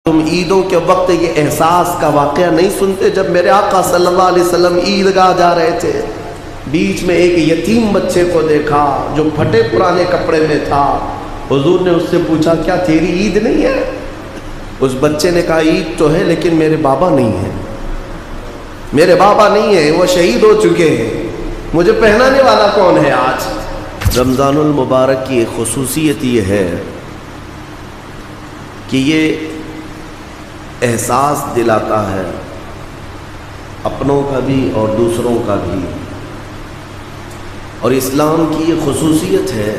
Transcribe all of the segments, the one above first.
تم عیدوں کے وقت یہ احساس کا واقعہ نہیں سنتے؟ جب میرے آقا صلی اللہ علیہ وسلم عیدگاہ جا رہے تھے، بیچ میں ایک یتیم بچے کو دیکھا جو پھٹے پرانے کپڑے میں تھا۔ حضور نے اس سے پوچھا کیا تیری عید نہیں ہے؟ اس بچے نے کہا عید تو ہے لیکن میرے بابا نہیں ہے، میرے بابا نہیں ہے، وہ شہید ہو چکے ہیں، مجھے پہنانے والا کون ہے آج؟ رمضان المبارک کی ایک خصوصیت یہ ہے کہ یہ احساس دلاتا ہے اپنوں کا بھی اور دوسروں کا بھی، اور اسلام کی یہ خصوصیت ہے،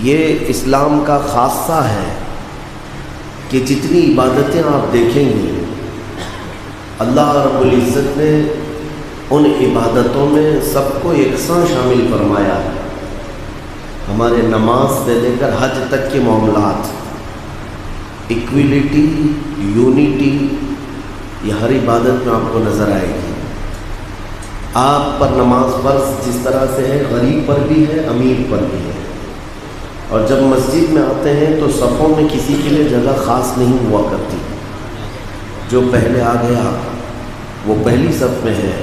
یہ اسلام کا خاصہ ہے کہ جتنی عبادتیں آپ دیکھیں گے اللہ رب العزت نے ان عبادتوں میں سب کو یکساں شامل فرمایا ہے۔ ہمارے نماز سے لے کر حج تک کے معاملات، ایکویلٹی، یونٹی، یہ ہر عبادت میں آپ کو نظر آئے گی۔ آپ پر نماز فرض جس طرح سے ہے، غریب پر بھی ہے، امیر پر بھی ہے، اور جب مسجد میں آتے ہیں تو صفوں میں کسی کے لیے جگہ خاص نہیں ہوا کرتی، جو پہلے آ گیا وہ پہلی صف میں ہے،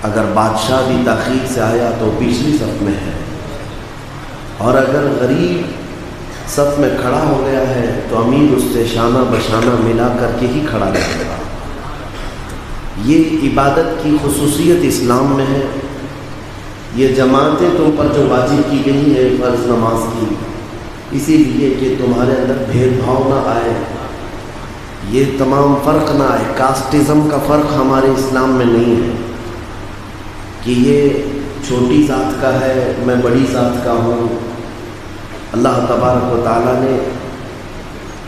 اگر بادشاہ بھی تاخیر سے آیا تو پچھلی صف میں ہے، اور اگر غریب صف میں کھڑا ہو گیا ہے تو امیر اس سے شانہ بشانہ ملا کر کے ہی کھڑا رہے گا۔ یہ عبادت کی خصوصیت اسلام میں ہے۔ یہ جماعتیں تم پر جو واجب کی گئی ہے فرض نماز کی، اسی لیے کہ تمہارے اندر بھید بھاؤ نہ آئے، یہ تمام فرق نہ آئے۔ کاسٹزم کا فرق ہمارے اسلام میں نہیں ہے کہ یہ چھوٹی ذات کا ہے، میں بڑی ذات کا ہوں۔ اللہ تبارک و تعالیٰ نے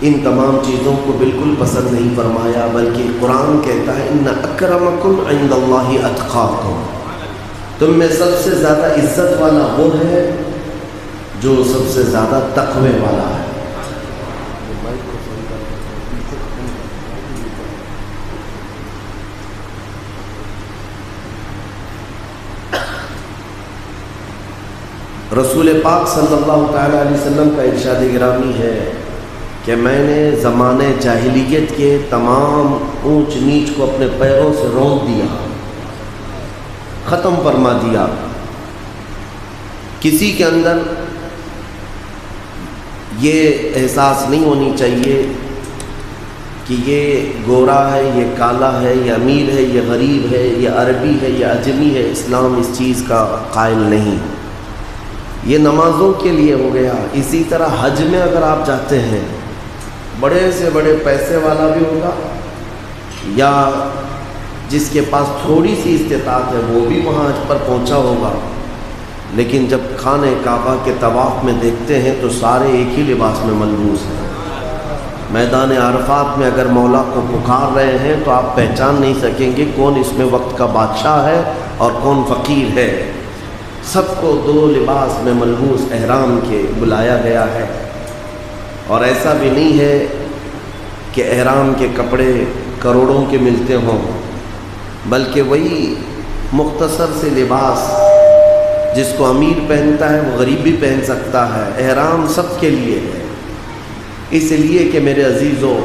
ان تمام چیزوں کو بالکل پسند نہیں فرمایا، بلکہ قرآن کہتا ہے ان اکرمکم عند اللہ اتقاکم، تم میں سب سے زیادہ عزت والا وہ ہے جو سب سے زیادہ تقوی والا ہے۔ رسول پاک صلی اللہ تعالیٰ علیہ وسلم کا ارشاد گرامی ہے کہ میں نے زمانے جاہلیت کے تمام اونچ نیچ کو اپنے پیروں سے رونق دیا، ختم فرما دیا۔ کسی کے اندر یہ احساس نہیں ہونی چاہیے کہ یہ گورا ہے، یہ کالا ہے، یہ امیر ہے، یہ غریب ہے، یہ عربی ہے، یہ اجمی ہے۔ اسلام اس چیز کا قائل نہیں۔ یہ نمازوں کے لیے ہو گیا۔ اسی طرح حج میں اگر آپ جاتے ہیں، بڑے سے بڑے پیسے والا بھی ہوگا یا جس کے پاس تھوڑی سی استطاعت ہے وہ بھی وہاں حج پر پہنچا ہوگا، لیکن جب خانہ کعبہ کے طواف میں دیکھتے ہیں تو سارے ایک ہی لباس میں ملبوس ہیں۔ میدان عرفات میں اگر مولا کو پکار رہے ہیں تو آپ پہچان نہیں سکیں گے کون اس میں وقت کا بادشاہ ہے اور کون فقیر ہے۔ سب کو دو لباس میں ملبوس احرام کے بلایا گیا ہے، اور ایسا بھی نہیں ہے کہ احرام کے کپڑے کروڑوں کے ملتے ہوں، بلکہ وہی مختصر سے لباس جس کو امیر پہنتا ہے وہ غریب بھی پہن سکتا ہے۔ احرام سب کے لیے ہے، اس لیے کہ میرے عزیزوں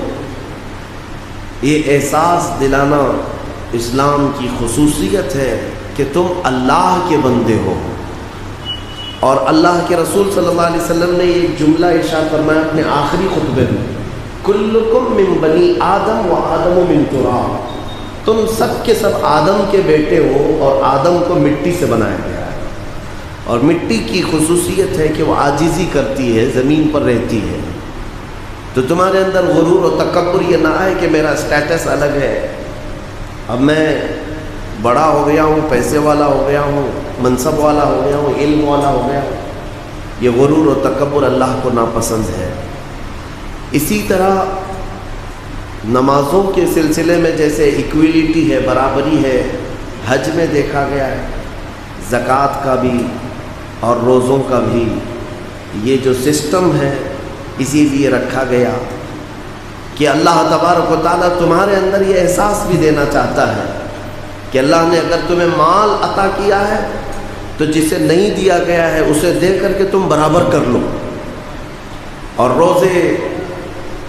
یہ احساس دلانا اسلام کی خصوصیت ہے کہ تم اللہ کے بندے ہو۔ اور اللہ کے رسول صلی اللہ علیہ وسلم نے ایک جملہ ارشاد فرمایا اپنے آخری خطبے میں، کلکم من بنی آدم و آدم من تراب، تم سب کے سب آدم کے بیٹے ہو اور آدم کو مٹی سے بنایا گیا ہے، اور مٹی کی خصوصیت ہے کہ وہ عاجزی کرتی ہے، زمین پر رہتی ہے۔ تو تمہارے اندر غرور و تکبر یہ نہ آئے کہ میرا سٹیٹس الگ ہے، اب میں بڑا ہو گیا ہوں، پیسے والا ہو گیا ہوں، منصب والا ہو گیا ہوں، علم والا ہو گیا ہوں۔ یہ غرور و تکبر اللہ کو ناپسند ہے۔ اسی طرح نمازوں کے سلسلے میں جیسے ایکویلٹی ہے، برابری ہے، حج میں دیکھا گیا ہے، زکوٰۃ کا بھی اور روزوں کا بھی یہ جو سسٹم ہے اسی لیے رکھا گیا کہ اللہ تبارک و تعالیٰ تمہارے اندر یہ احساس بھی دینا چاہتا ہے کہ اللہ نے اگر تمہیں مال عطا کیا ہے تو جسے نہیں دیا گیا ہے اسے دے کر کے تم برابر کر لو۔ اور روزے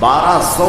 1200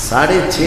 6.5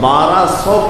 1200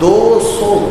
200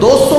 200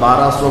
1200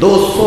200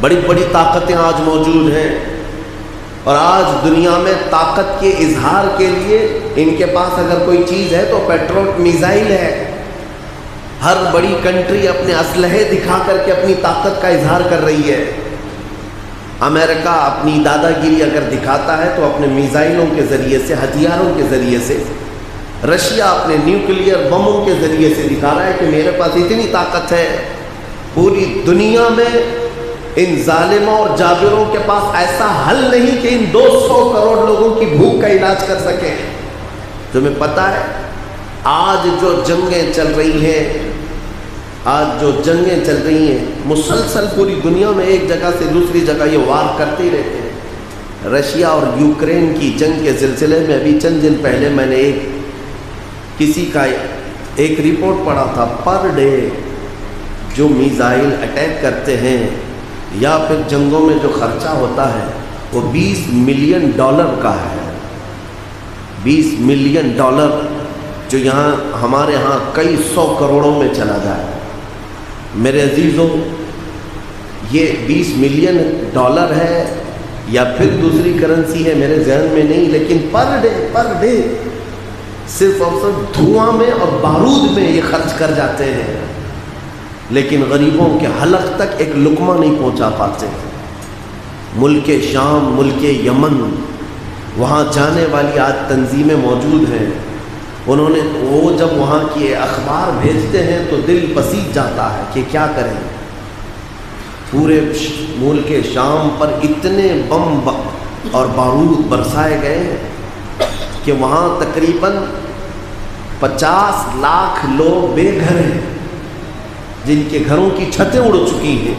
بڑی بڑی طاقتیں آج موجود ہیں، اور آج دنیا میں طاقت کے اظہار کے لیے ان کے پاس اگر کوئی چیز ہے تو پیٹرول میزائل ہے۔ ہر بڑی کنٹری اپنے اسلحے دکھا کر کے اپنی طاقت کا اظہار کر رہی ہے۔ امریکہ اپنی دادا گیری اگر دکھاتا ہے تو اپنے میزائلوں کے ذریعے سے، ہتھیاروں کے ذریعے سے، رشیا اپنے نیوکلیئر بموں کے ذریعے سے دکھا رہا ہے کہ میرے پاس اتنی طاقت ہے۔ پوری دنیا میں ان ظالموں اور جابروں کے پاس ایسا حل نہیں کہ ان 200 کروڑ لوگوں کی بھوک کا علاج کر سکیں۔ تمہیں پتہ ہے آج جو جنگیں چل رہی ہیں، مسلسل پوری دنیا میں ایک جگہ سے دوسری جگہ یہ وار کرتے ہی رہتے ہیں۔ رشیا اور یوکرین کی جنگ کے سلسلے میں ابھی چند دن پہلے میں نے کسی کا ایک رپورٹ پڑھا تھا، پر ڈے جو میزائل اٹیک کرتے ہیں یا پھر جنگوں میں جو خرچہ ہوتا ہے وہ $20 ملین کا ہے۔ $20 ملین جو یہاں ہمارے ہاں کئی 100 کروڑوں میں چلا جائے۔ میرے عزیزوں، یہ $20 ملین ہے یا پھر دوسری کرنسی ہے میرے ذہن میں نہیں، لیکن پر ڈے صرف اور صرف دھواں میں اور بارود میں یہ خرچ کر جاتے ہیں، لیکن غریبوں کے حلق تک ایک لقمہ نہیں پہنچا پاتے۔ ملک شام، ملک یمن، وہاں جانے والی آج تنظیمیں موجود ہیں، وہ جب وہاں کی اخبار بھیجتے ہیں تو دل پسیج جاتا ہے کہ کیا کریں۔ پورے ملک شام پر اتنے بم اور بارود برسائے گئے ہیں کہ وہاں تقریباً 50 لاکھ لوگ بے گھر ہیں، جن کے گھروں کی چھتیں اڑ چکی ہیں،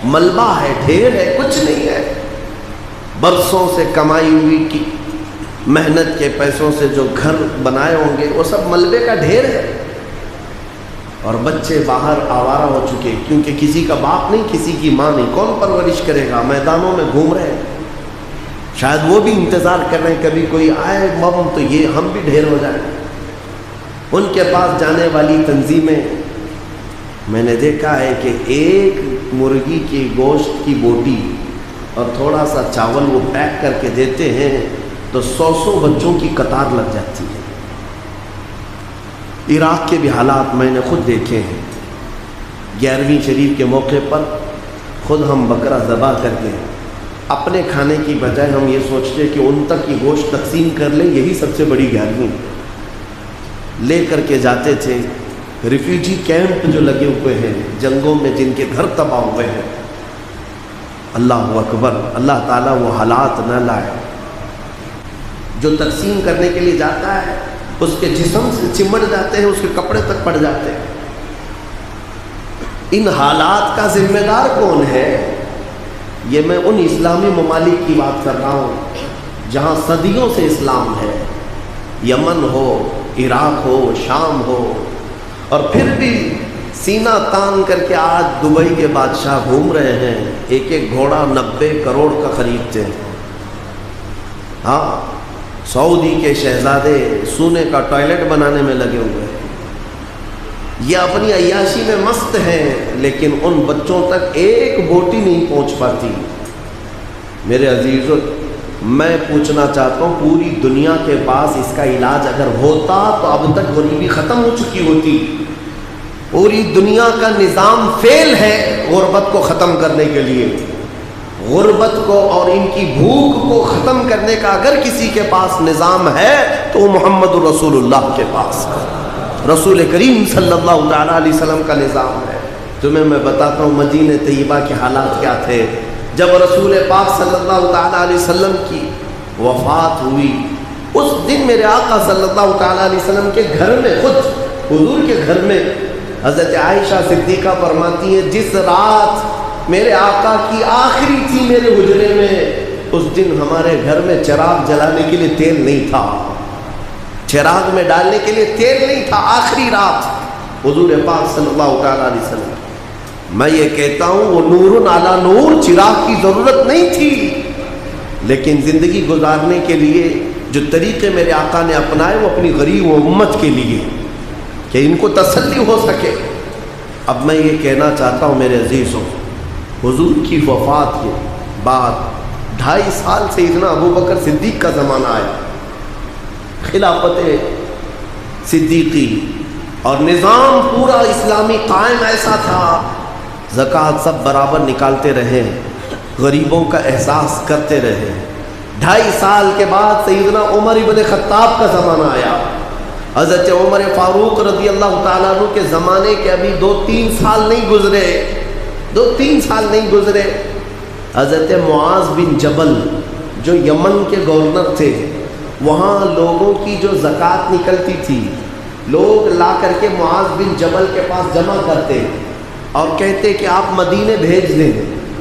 ملبہ ہے، ڈھیر ہے، کچھ نہیں ہے۔ برسوں سے کمائی ہوئی کی محنت کے پیسوں سے جو گھر بنائے ہوں گے وہ سب ملبے کا ڈھیر ہے، اور بچے باہر آوارہ ہو چکے، کیونکہ کسی کا باپ نہیں، کسی کی ماں نہیں، کون پرورش کرے گا؟ میدانوں میں گھوم رہے ہیں، شاید وہ بھی انتظار کر رہے ہیں کبھی کوئی آئے بم تو یہ ہم بھی ڈھیر ہو جائیں۔ ان کے پاس جانے والی تنظیمیں، میں نے دیکھا ہے کہ ایک مرغی کی گوشت کی بوٹی اور تھوڑا سا چاول وہ پیک کر کے دیتے ہیں تو 100 بچوں کی قطار لگ جاتی ہے۔ عراق کے بھی حالات میں نے خود دیکھے ہیں۔ 11ویں شریف کے موقع پر خود ہم بکرا ذبح کر کے اپنے کھانے کی بجائے ہم یہ سوچتے کہ ان تک کی گوشت تقسیم کر لیں، یہی سب سے بڑی 11ویں لے کر کے جاتے تھے۔ ریفیوجی کیمپ جو لگے ہوئے ہیں جنگوں میں، جن کے گھر تباہ ہوئے ہیں، اللہ اکبر، اللہ تعالیٰ وہ حالات نہ لائے۔ جو تقسیم کرنے کے لیے جاتا ہے اس کے جسم سے چمٹ جاتے ہیں، اس کے کپڑے تک پڑ جاتے ہیں۔ ان حالات کا ذمہ دار کون ہے؟ یہ میں ان اسلامی ممالک کی بات کر رہا ہوں جہاں صدیوں سے اسلام ہے، یمن ہو، عراق ہو، شام ہو، اور پھر بھی سینہ تان کر کے آج دبئی کے بادشاہ گھوم رہے ہیں، ایک ایک گھوڑا 90 کروڑ کا خریدتے ہیں۔ ہاں، سعودی کے شہزادے سونے کا ٹوائلٹ بنانے میں لگے ہوئے ہیں، یہ اپنی عیاشی میں مست ہیں، لیکن ان بچوں تک ایک بوٹی نہیں پہنچ پاتی۔ میرے عزیزو، میں پوچھنا چاہتا ہوں، پوری دنیا کے پاس اس کا علاج اگر ہوتا تو اب تک غریبی ختم ہو چکی ہوتی۔ پوری دنیا کا نظام فیل ہے غربت کو ختم کرنے کے لیے۔ غربت کو اور ان کی بھوک کو ختم کرنے کا اگر کسی کے پاس نظام ہے تو وہ محمد رسول اللہ کے پاس، رسول کریم صلی اللہ تعالیٰ علیہ وسلم کا نظام ہے۔ تمہیں میں بتاتا ہوں مدینہ طیبہ کے حالات کیا تھے جب رسول پاک صلی اللہ تعالیٰ علیہ وسلم کی وفات ہوئی۔ اس دن میرے آقا صلی اللہ تعالیٰ علیہ وسلم کے گھر میں، خود حضور کے گھر میں، حضرت عائشہ صدیقہ فرماتی ہیں جس رات میرے آقا کی آخری تھی میرے حجرے میں، اس دن ہمارے گھر میں چراغ جلانے کے لیے تیل نہیں تھا، چراغ میں ڈالنے کے لیے تیل نہیں تھا۔ آخری رات حضور پاک صلی اللہ تعالیٰ علیہ وسلم، میں یہ کہتا ہوں وہ نور علی نور، چراغ کی ضرورت نہیں تھی، لیکن زندگی گزارنے کے لیے جو طریقے میرے آقا نے اپنائے وہ اپنی غریب و امت کے لیے کہ ان کو تسلی ہو سکے۔ اب میں یہ کہنا چاہتا ہوں میرے عزیزوں، حضور کی وفات کے بعد 2.5 سال سے اتنا ابو بکر صدیق کا زمانہ آیا، خلافت صدیقی، اور نظام پورا اسلامی قائم ایسا تھا، زکوٰۃ سب برابر نکالتے رہے، غریبوں کا احساس کرتے رہے۔ 2.5 سال کے بعد سیدنا عمر ابن خطاب کا زمانہ آیا، حضرت عمر فاروق رضی اللہ تعالیٰ عنہ کے زمانے کے ابھی 2-3 سال نہیں گزرے، 2-3 سال نہیں گزرے، حضرت معاذ بن جبل جو یمن کے گورنر تھے، وہاں لوگوں کی جو زکوٰۃ نکلتی تھی لوگ لا کر کے معاذ بن جبل کے پاس جمع کرتے اور کہتے کہ آپ مدینے بھیج دیں،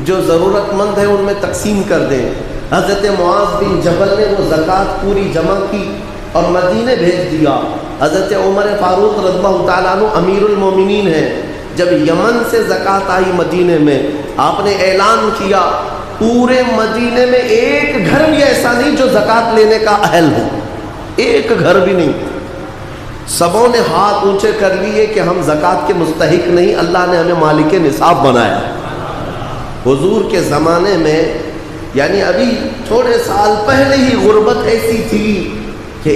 جو ضرورت مند ہے ان میں تقسیم کر دیں۔ حضرت معاذ بن جبل نے وہ زکوٰۃ پوری جمع کی اور مدینے بھیج دیا۔ حضرت عمر فاروق رضی اللہ تعالیٰ عنہ امیر المومنین ہیں، جب یمن سے زکوٰۃ آئی مدینے میں، آپ نے اعلان کیا پورے مدینے میں ایک گھر بھی ایسا نہیں جو زکوٰۃ لینے کا اہل ہو، ایک گھر بھی نہیں۔ سبوں نے ہاتھ اونچے کر لیے کہ ہم زکوٰۃ کے مستحق نہیں، اللہ نے ہمیں مالک نصاب بنایا۔ حضور کے زمانے میں یعنی ابھی تھوڑے سال پہلے ہی غربت ایسی تھی کہ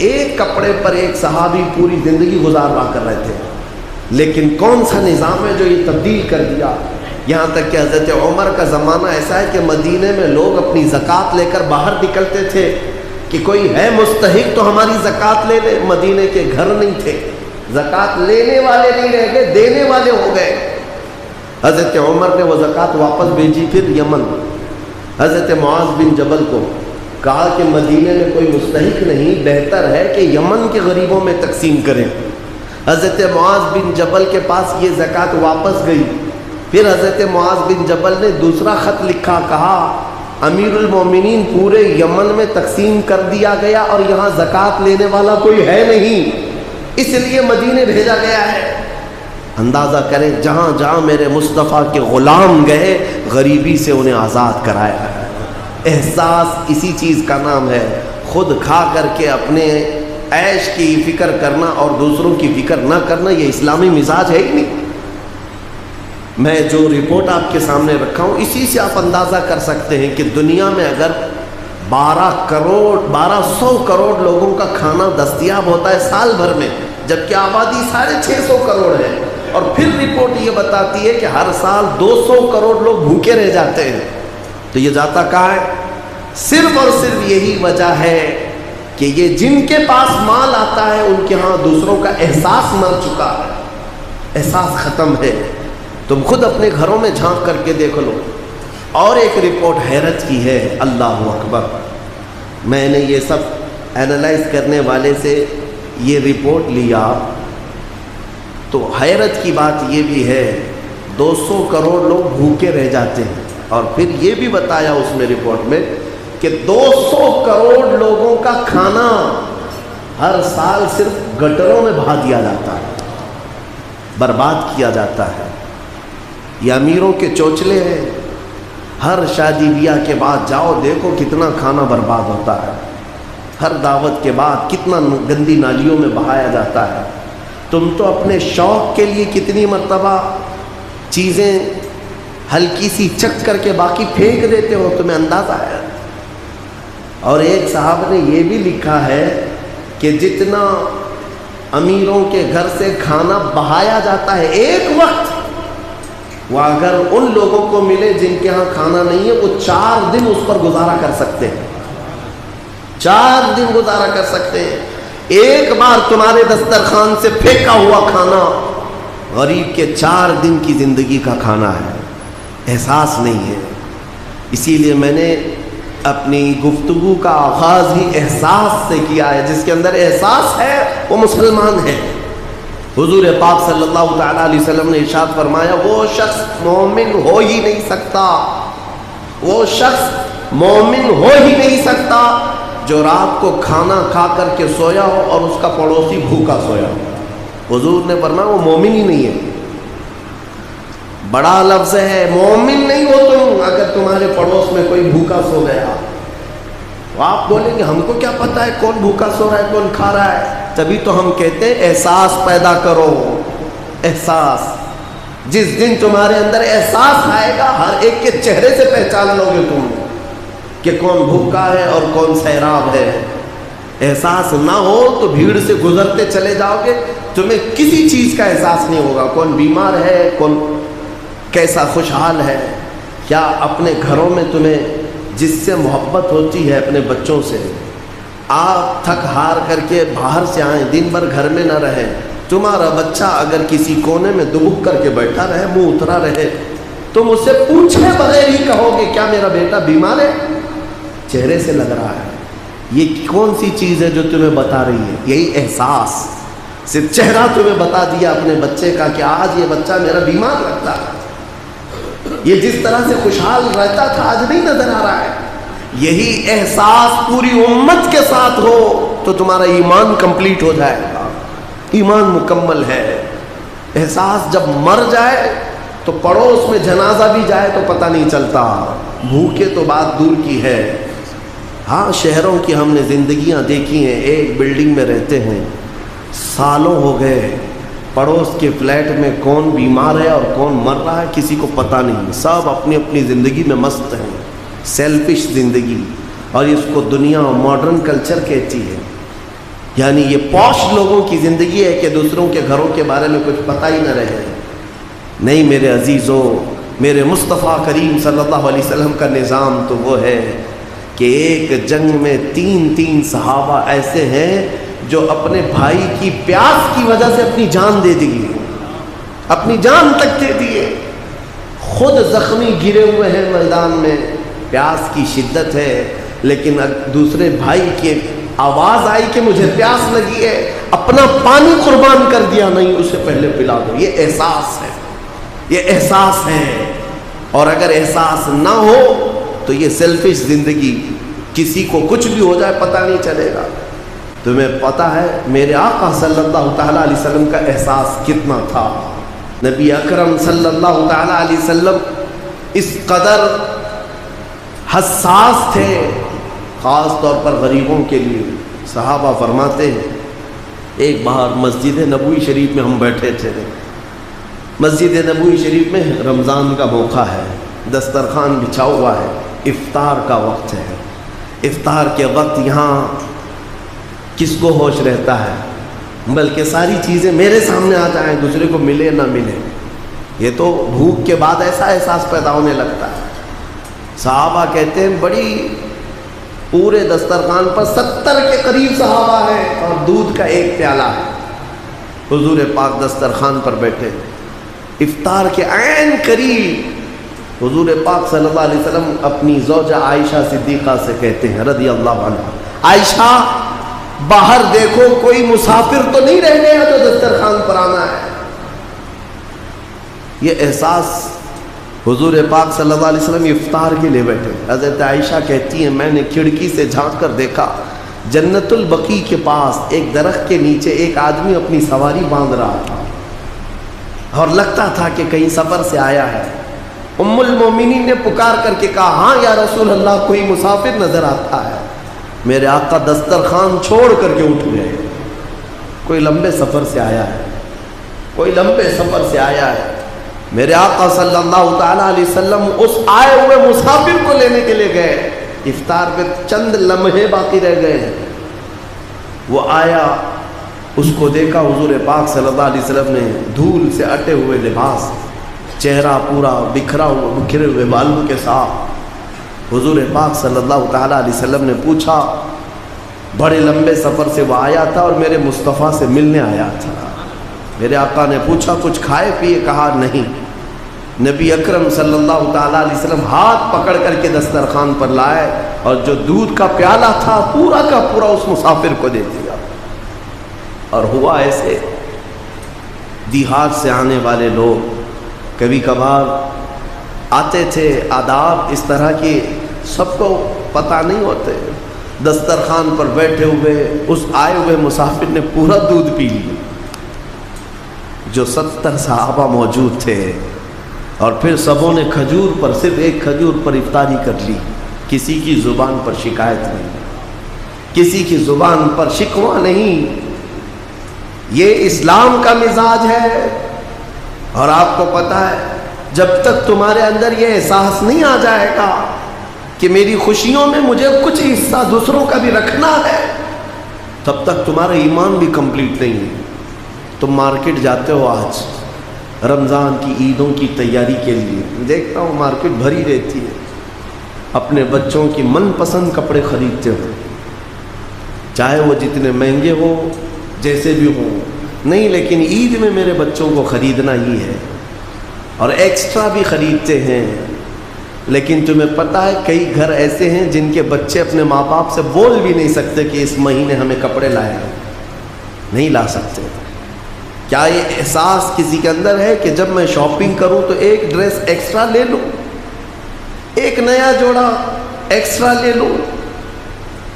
ایک کپڑے پر ایک صحابی پوری زندگی گزارا کر رہے تھے، لیکن کون سا نظام ہے جو یہ تبدیل کر دیا؟ یہاں تک کہ حضرت عمر کا زمانہ ایسا ہے کہ مدینے میں لوگ اپنی زکوٰۃ لے کر باہر نکلتے تھے کہ کوئی ہے مستحق تو ہماری زکوٰۃ لے لے۔ مدینے کے گھر نہیں تھے، زکوٰۃ لینے والے نہیں رہ گئے، دینے والے ہو گئے۔ حضرت عمر نے وہ زکوٰۃ واپس بھیجی، پھر یمن حضرت معاذ بن جبل کو کہا کہ مدینے میں کوئی مستحق نہیں، بہتر ہے کہ یمن کے غریبوں میں تقسیم کریں۔ حضرت معاذ بن جبل کے پاس یہ زکوٰۃ واپس گئی، پھر حضرت معاذ بن جبل نے دوسرا خط لکھا، کہا امیر المومنین پورے یمن میں تقسیم کر دیا گیا اور یہاں زکوٰۃ لینے والا کوئی ہے نہیں، اس لیے مدینے بھیجا گیا ہے۔ اندازہ کریں جہاں جہاں میرے مصطفیٰ کے غلام گئے غریبی سے انہیں آزاد کرایا ہے۔ احساس اسی چیز کا نام ہے، خود کھا کر کے اپنے عیش کی فکر کرنا اور دوسروں کی فکر نہ کرنا، یہ اسلامی مزاج ہے ہی نہیں۔ میں جو رپورٹ آپ کے سامنے رکھا ہوں اسی سے آپ اندازہ کر سکتے ہیں کہ دنیا میں اگر 1200 کروڑ لوگوں کا کھانا دستیاب ہوتا ہے سال بھر میں، جبکہ آبادی 650 کروڑ ہے، اور پھر رپورٹ یہ بتاتی ہے کہ ہر سال 200 کروڑ لوگ بھوکے رہ جاتے ہیں، تو یہ جاتا کہاں ہے؟ صرف اور صرف یہی وجہ ہے کہ یہ جن کے پاس مال آتا ہے ان کے ہاں دوسروں کا احساس مر چکا ہے، احساس ختم ہے۔ تم خود اپنے گھروں میں جھانک کر کے دیکھ لو۔ اور ایک رپورٹ حیرت کی ہے، اللہ اکبر، میں نے یہ سب اینالائز کرنے والے سے یہ رپورٹ لیا تو حیرت کی بات یہ بھی ہے 200 کروڑ لوگ بھوکے رہ جاتے ہیں، اور پھر یہ بھی بتایا اس میں رپورٹ میں کہ 200 کروڑ لوگوں کا کھانا ہر سال صرف گٹروں میں بہا دیا جاتا ہے، برباد کیا جاتا ہے۔ یہ امیروں کے چوچلے ہیں، ہر شادی بیاہ کے بعد جاؤ دیکھو کتنا کھانا برباد ہوتا ہے، ہر دعوت کے بعد کتنا گندی نالیوں میں بہایا جاتا ہے۔ تم تو اپنے شوق کے لیے کتنی مرتبہ چیزیں ہلکی سی چک کر کے باقی پھینک دیتے ہو، تمہیں اندازہ ہے۔ اور ایک صاحب نے یہ بھی لکھا ہے کہ جتنا امیروں کے گھر سے کھانا بہایا جاتا ہے ایک وقت، وہ اگر ان لوگوں کو ملے جن کے ہاں کھانا نہیں ہے، وہ 4 دن اس پر گزارا کر سکتے ہیں، 4 دن گزارا کر سکتے ہیں۔ ایک بار تمہارے دسترخوان سے پھینکا ہوا کھانا غریب کے 4 دن کی زندگی کا کھانا ہے، احساس نہیں ہے۔ اسی لیے میں نے اپنی گفتگو کا آغاز ہی احساس سے کیا ہے، جس کے اندر احساس ہے وہ مسلمان ہے۔ حضور پاک صلی اللہ تعالیٰ علیہ وسلم نے ارشاد فرمایا وہ شخص مومن ہو ہی نہیں سکتا، وہ شخص مومن ہو ہی نہیں سکتا جو رات کو کھانا کھا کر کے سویا ہو اور اس کا پڑوسی بھوکا سویا ہو۔ حضور نے فرمایا وہ مومن ہی نہیں ہے۔ بڑا لفظ ہے، مومن نہیں ہو تم اگر تمہارے پڑوس میں کوئی بھوکا سو گیا۔ آپ بولیں گے ہم کو کیا پتا ہے کون بھوکا سو رہا ہے کون کھا رہا ہے؟ تبھی تو ہم کہتے ہیں احساس پیدا کرو، احساس۔ جس دن تمہارے اندر احساس آئے گا، ہر ایک کے چہرے سے پہچان لو گے تم کہ کون بھوکا ہے اور کون سیراب ہے۔ احساس نہ ہو تو بھیڑ سے گزرتے چلے جاؤ گے، تمہیں کسی چیز کا احساس نہیں ہوگا، کون بیمار ہے، کون کیسا خوشحال ہے۔ کیا اپنے گھروں میں تمہیں جس سے محبت ہوتی ہے اپنے بچوں سے، آپ تھک ہار کر کے باہر سے آئیں، دن بھر گھر میں نہ رہیں، تمہارا بچہ اگر کسی کونے میں دبک کر کے بیٹھا رہے، منہ اترا رہے، تم اس سے پوچھے بغیر ہی کہو گے کیا میرا بیٹا بیمار ہے؟ چہرے سے لگ رہا ہے۔ یہ کون سی چیز ہے جو تمہیں بتا رہی ہے؟ یہی احساس، صرف چہرہ تمہیں بتا دیا اپنے بچے کا کہ آج یہ بچہ میرا بیمار لگتا ہے، یہ جس طرح سے خوشحال رہتا تھا آج نہیں نظر آ رہا ہے۔ یہی احساس پوری امت کے ساتھ ہو تو تمہارا ایمان کمپلیٹ ہو جائے گا، ایمان مکمل ہے۔ احساس جب مر جائے تو پڑوس میں جنازہ بھی جائے تو پتہ نہیں چلتا، بھوکے تو بات دور کی ہے۔ ہاں، شہروں کی ہم نے زندگیاں دیکھی ہیں، ایک بلڈنگ میں رہتے ہیں، سالوں ہو گئے، پڑوس کے فلیٹ میں کون بیمار ہے اور کون مر رہا ہے کسی کو پتہ نہیں، سب اپنی اپنی زندگی میں مست ہیں، سیلفش زندگی، اور اس کو دنیا ماڈرن کلچر کہتی ہے۔ یعنی یہ پوش لوگوں کی زندگی ہے کہ دوسروں کے گھروں کے بارے میں کچھ پتہ ہی نہ رہے۔ نہیں میرے عزیزوں، میرے مصطفیٰ کریم صلی اللہ علیہ وسلم کا نظام تو وہ ہے کہ ایک جنگ میں تین صحابہ ایسے ہیں جو اپنے بھائی کی پیاس کی وجہ سے اپنی جان دے دیے، اپنی جان تک دے دیے، خود زخمی گرے ہوئے ہیں میدان میں، پیاس کی شدت ہے، لیکن دوسرے بھائی کی آواز آئی کہ مجھے پیاس لگی ہے، اپنا پانی قربان کر دیا، نہیں اسے پہلے پلا دو۔ یہ احساس ہے، یہ احساس ہے۔ اور اگر احساس نہ ہو تو یہ سیلفش زندگی، کسی کو کچھ بھی ہو جائے پتہ نہیں چلے گا۔ تمہیں پتہ ہے میرے آقا صلی اللہ تعالیٰ علیہ وسلم کا احساس کتنا تھا؟ نبی اکرم صلی اللہ تعالیٰ علیہ وسلم اس قدر حساس تھے، خاص طور پر غریبوں کے لیے۔ صحابہ فرماتے ہیں ایک بار مسجد نبوی شریف میں ہم بیٹھے تھے، مسجد نبوی شریف میں رمضان کا موقع ہے، دسترخوان بچھا ہوا ہے، افطار کا وقت ہے۔ افطار کے وقت یہاں کس کو ہوش رہتا ہے؟ بلکہ ساری چیزیں میرے سامنے آ جائیں، دوسرے کو ملے نہ ملے، یہ تو بھوک کے بعد ایسا احساس پیدا ہونے لگتا ہے۔ صحابہ کہتے ہیں بڑی پورے دسترخوان پر 70 کے قریب صحابہ ہیں اور دودھ کا ایک پیالہ ہے، حضور پاک دسترخوان پر بیٹھے، افطار کے عین قریب حضور پاک صلی اللہ علیہ وسلم اپنی زوجہ عائشہ صدیقہ سے کہتے ہیں رضی اللہ عنہ، عائشہ باہر دیکھو کوئی مسافر تو نہیں رہ گیا جو دسترخوان پر آنا ہے۔ یہ احساس حضور پاک صلی اللہ علیہ وسلم افطار کے لیے بیٹھے۔ حضرت عائشہ کہتی ہیں میں نے کھڑکی سے جھانک کر دیکھا، جنت البقیع کے پاس ایک درخت کے نیچے ایک آدمی اپنی سواری باندھ رہا تھا اور لگتا تھا کہ کہیں سفر سے آیا ہے۔ ام المومنین نے پکار کر کے کہا ہاں یا رسول اللہ کوئی مسافر نظر آتا ہے۔ میرے آقا دسترخوان چھوڑ کر کے اٹھ گئے، کوئی لمبے سفر سے آیا ہے، کوئی لمبے سفر سے آیا ہے۔ میرے آقا صلی اللہ تعالیٰ علیہ وسلم اس آئے ہوئے مسافر کو لینے کے لیے گئے، افطار پہ چند لمحے باقی رہ گئے ہیں۔ وہ آیا، اس کو دیکھا، حضور پاک صلی اللہ علیہ وسلم نے دھول سے اٹے ہوئے لباس، چہرہ پورا بکھرا ہوا، بکھرے ہوئے بالوں کے ساتھ، حضور پاک صلی اللہ تعالیٰ علیہ وسلم نے پوچھا، بڑے لمبے سفر سے وہ آیا تھا اور میرے مصطفیٰ سے ملنے آیا تھا۔ میرے آقا نے پوچھا کچھ کھائے پیے؟ کہا نہیں۔ نبی اکرم صلی اللہ تعالیٰ علیہ وسلم ہاتھ پکڑ کر کے دسترخوان پر لائے اور جو دودھ کا پیالہ تھا پورا کا پورا اس مسافر کو دے دیا۔ اور ہوا ایسے، دیہات سے آنے والے لوگ کبھی کبھار آتے تھے، آداب اس طرح کی سب کو پتہ نہیں ہوتے، دسترخوان پر بیٹھے ہوئے اس آئے ہوئے مسافر نے پورا دودھ پی لیا، جو 70 صحابہ موجود تھے، اور پھر سبوں نے کھجور پر، صرف ایک کھجور پر افطاری کر لی، کسی کی زبان پر شکایت نہیں، کسی کی زبان پر شکوہ نہیں۔ یہ اسلام کا مزاج ہے اور آپ کو پتا ہے جب تک تمہارے اندر یہ احساس نہیں آ جائے گا کہ میری خوشیوں میں مجھے کچھ حصہ دوسروں کا بھی رکھنا ہے، تب تک تمہارا ایمان بھی کمپلیٹ نہیں ہے۔ تم مارکیٹ جاتے ہو آج رمضان کی عیدوں کی تیاری کے لیے، دیکھتا ہوں مارکیٹ بھری رہتی ہے، اپنے بچوں کی من پسند کپڑے خریدتے ہو، چاہے وہ جتنے مہنگے ہو جیسے بھی ہو، نہیں لیکن عید میں میرے بچوں کو خریدنا ہی ہے، اور ایکسٹرا بھی خریدتے ہیں۔ لیکن تمہیں پتہ ہے کئی گھر ایسے ہیں جن کے بچے اپنے ماں باپ سے بول بھی نہیں سکتے کہ اس مہینے ہمیں کپڑے لائے ہیں، نہیں لا سکتے۔ کیا یہ احساس کسی کے اندر ہے کہ جب میں شاپنگ کروں تو ایک ڈریس ایکسٹرا لے لوں، ایک نیا جوڑا ایکسٹرا لے لوں،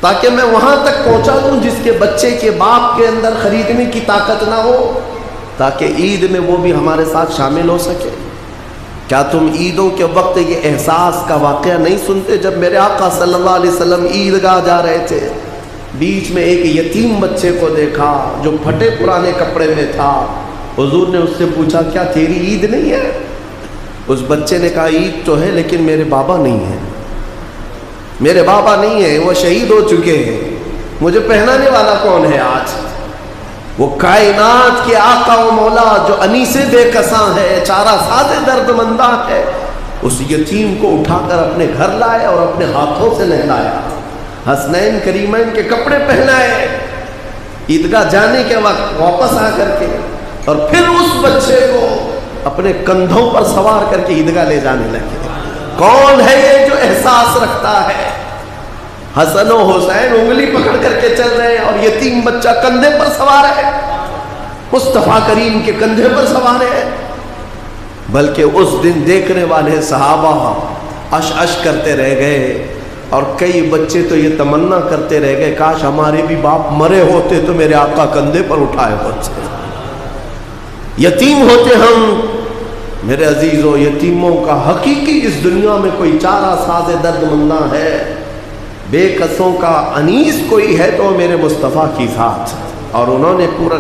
تاکہ میں وہاں تک پہنچا دوں جس کے بچے کے باپ کے اندر خریدنے کی طاقت نہ ہو، تاکہ عید میں وہ بھی ہمارے ساتھ شامل ہو سکے؟ کیا تم عیدوں کے وقت یہ احساس کا واقعہ نہیں سنتے؟ جب میرے آقا صلی اللہ علیہ وسلم عیدگاہ جا رہے تھے، بیچ میں ایک یتیم بچے کو دیکھا جو پھٹے پرانے کپڑے میں تھا، حضور نے اس سے پوچھا کیا تیری عید نہیں ہے؟ اس بچے نے کہا عید تو ہے لیکن میرے بابا نہیں ہیں، میرے بابا نہیں ہیں، وہ شہید ہو چکے ہیں، مجھے پہنانے والا کون ہے آج؟ وہ کائنات کے آقا و مولا جو انیس بے کساں ہے، چارہ ساز درد مندہ ہے، اس یتیم کو اٹھا کر اپنے گھر لائے اور اپنے ہاتھوں سے نہلایا، حسنین کریمین کے کپڑے پہنائے، عیدگاہ جانے کے وقت واپس آ کر کے، اور پھر اس بچے کو اپنے کندھوں پر سوار کر کے عیدگاہ لے جانے لگے۔ کون ہے یہ جو احساس رکھتا ہے؟ حسن و حسین انگلی پکڑ کر کے چل رہے ہیں اور یتیم بچہ کندھے پر سوار ہے، مصطفیٰ کریم کے کندھے پر سوار ہے۔ بلکہ اس دن دیکھنے والے صحابہ اش اش کرتے رہ گئے، اور کئی بچے تو یہ تمنا کرتے رہ گئے کاش ہمارے بھی باپ مرے ہوتے تو میرے آقا کندھے پر اٹھائے ہوتے، یتیم ہوتے ہم۔ میرے عزیزو، یتیموں کا حقیقی اس دنیا میں کوئی چارہ ساز درد مندہ ہے، بے کسوں کا انیس کوئی ہے تو میرے مصطفیٰ کی ذات، اور انہوں نے پورا